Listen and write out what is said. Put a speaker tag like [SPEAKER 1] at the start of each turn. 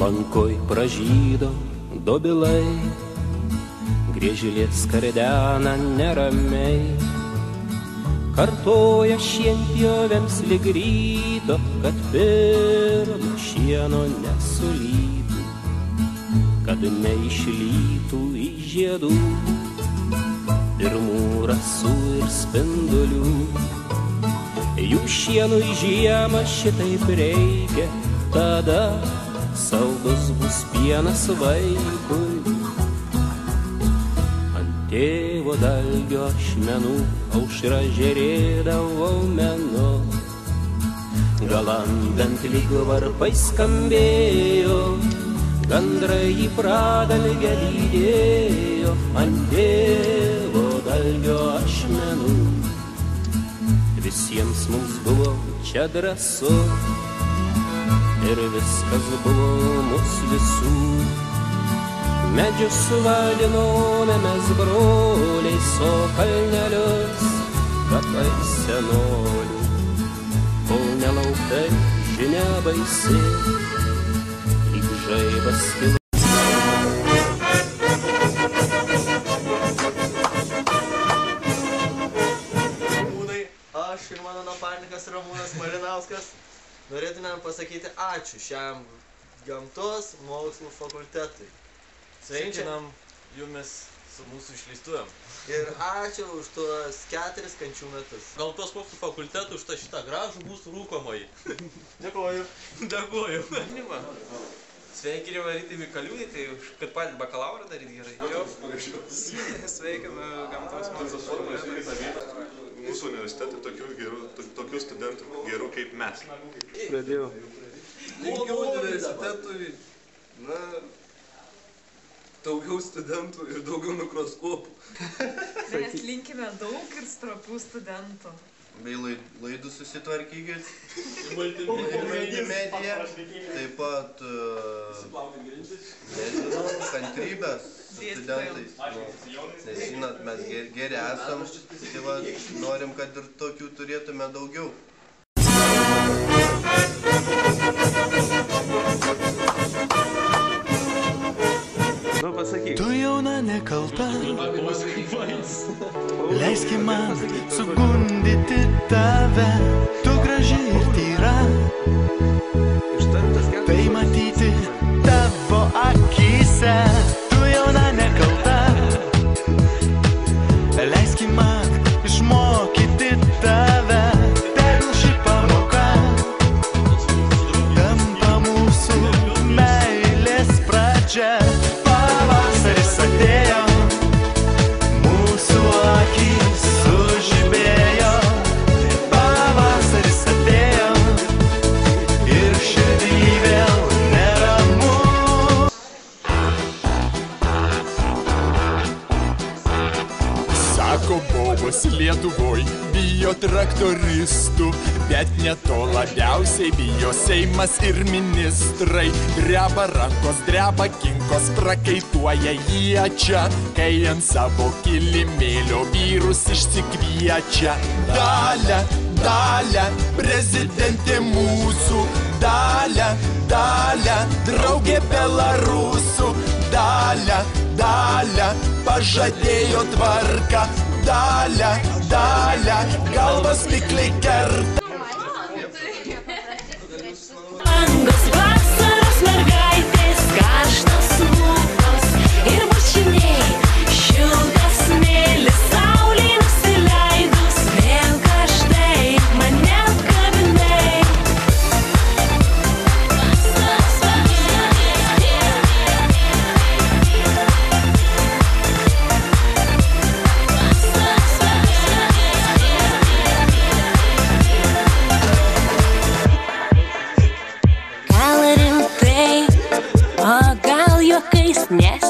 [SPEAKER 1] Lankoj pražydo dobilai, griežlės kardena neramiai. Kartoja šienpjovėms lyg ryto, kad pirmo šieno nesulytų, kad neišlytų į žiedų pirmų rasų ir spindulių. Jų šienui žiemą šitaip reikia, tada saldus bus pienas vaikui. Tėvo dalgio ašmenų aušra žėrėdavo menu, galandant lyg varpai skambėjo, gandrai į pradalgę lydėjo. Ant tėvo dalgio ašmenų visiems mums buvo čia drąsu ir viskas buvo mūsų visų. Medžius vadinome mes broliais, o kalnelius kapai senolių, kol nelauktai žinia baisi, lyg žaibas kilo.
[SPEAKER 2] Aš ir mano napartininkas Ramūnas Malinauskas norėtumėm pasakyti ačiū šiam gamtos mokslų fakultetui.
[SPEAKER 3] Sveikinam jumis su mūsų išleistuvėm.
[SPEAKER 2] Ir ačiū už tuos 4 kančių metus.
[SPEAKER 3] Gamtos mokslų fakultetų už šitą gražų mūsų rūkomąjį.
[SPEAKER 2] Dėkuoju.
[SPEAKER 3] Dėkuoju.
[SPEAKER 4] Sveikinimą Ritai Mikaliūnaitei, kad padėt bakalaurą daryti gerai. Sveikinu gamtos mokslų fakultetą.
[SPEAKER 5] Mūsų universitetai tokių studentų gerų kaip mes.
[SPEAKER 4] Pradėjau.
[SPEAKER 2] Linkiu universitetui, daugiau studentų ir daugiau mikroskopų.
[SPEAKER 6] Mes linkime daug ir stropių studentų.
[SPEAKER 2] Bei laidų susitvarkykit. Multimedia. Taip pat kantrybės su studentais. Nes žinot, mes geri esam, tai va, norim, kad ir tokių turėtume daugiau.
[SPEAKER 7] Tu jauna nekalta, leiski man sugundyti tave. Tu graži ir tyra, tai matyti tavo akyse. Tu jauna nekalta, leiski man išmokyti tave. Tegul ši pamoka tampa mūsų meilės pradžia. Pavasaris atėjo, mūsų akys sužibėjo. Pavasaris atėjo ir širdį vėl neramu. Sako bobos Lietuvoj bijo traktoristų, bet ne to labiausiai bijo Seimas ir ministrai. Dreba rankos, dreba kinkos, prakaituoja jie čia, kai ant savo kilimėlio vyrus išsikviečia. Dalia, Dalia, prezidentė mūsų, Dalia, Dalia, draugė belarusų. Dalia, Dalia, pažadėjo tvarką. Dalia, Dalia, galvas mikliai kerta.
[SPEAKER 8] Angos vasaros mergaitės, karštos lūpos ir bučiniai, šiltas smėlis saulei nusileidus, vėl karštai mane apkabinai. Gal rimtai, o gal juokais, nes